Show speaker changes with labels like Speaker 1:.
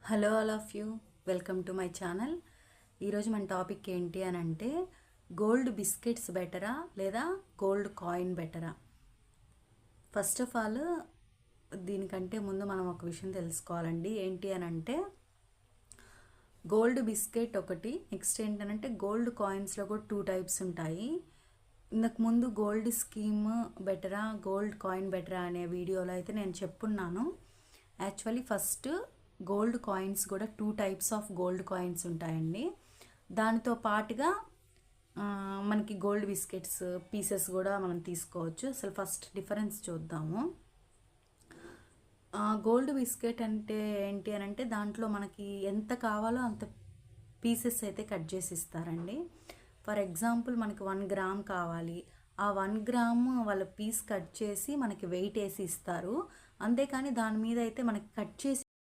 Speaker 1: Hello all of you, welcome to my channel. ఈరోజు మన topic ఏంటి అని అంటే గోల్డ్ బిస్కెట్స్ బెటరా లేదా గోల్డ్ కాయిన్ బెటరా. ఫస్ట్ ఆఫ్ ఆల్ దీనికంటే ముందు మనం ఒక విషయం తెలుసుకోవాలండి. ఏంటి అని అంటే గోల్డ్ బిస్కెట్ ఒకటి, నెక్స్ట్ ఏంటంటే గోల్డ్ కాయిన్స్లో కూడా 2 టైప్స్ ఉంటాయి. ఇంతకు ముందు గోల్డ్ స్కీమ్ బెటరా గోల్డ్ కాయిన్ బెటరా అనే వీడియోలో అయితే నేను చెప్పున్నాను. యాక్చువల్లీ ఫస్ట్ గోల్డ్ కాయిన్స్ కూడా 2 టైప్స్ ఆఫ్ గోల్డ్ కాయిన్స్ ఉంటాయండి. దానితో పాటుగా మనకి గోల్డ్ బిస్కెట్స్ పీసెస్ కూడా మనం తీసుకోవచ్చు. అసలు ఫస్ట్ డిఫరెన్స్ చూద్దాము. గోల్డ్ బిస్కెట్ అంటే ఏంటి అని అంటే దాంట్లో మనకి ఎంత కావాలో అంత పీసెస్ అయితే కట్ చేసి ఇస్తారండి. ఫర్ ఎగ్జాంపుల్ మనకి 1 గ్రామ్ కావాలి, ఆ 1 గ్రామ్ వాళ్ళ పీస్ కట్ చేసి మనకి వెయిట్ వేసి ఇస్తారు. అంతేకాని దాని మీద అయితే మనకి కట్ చేసి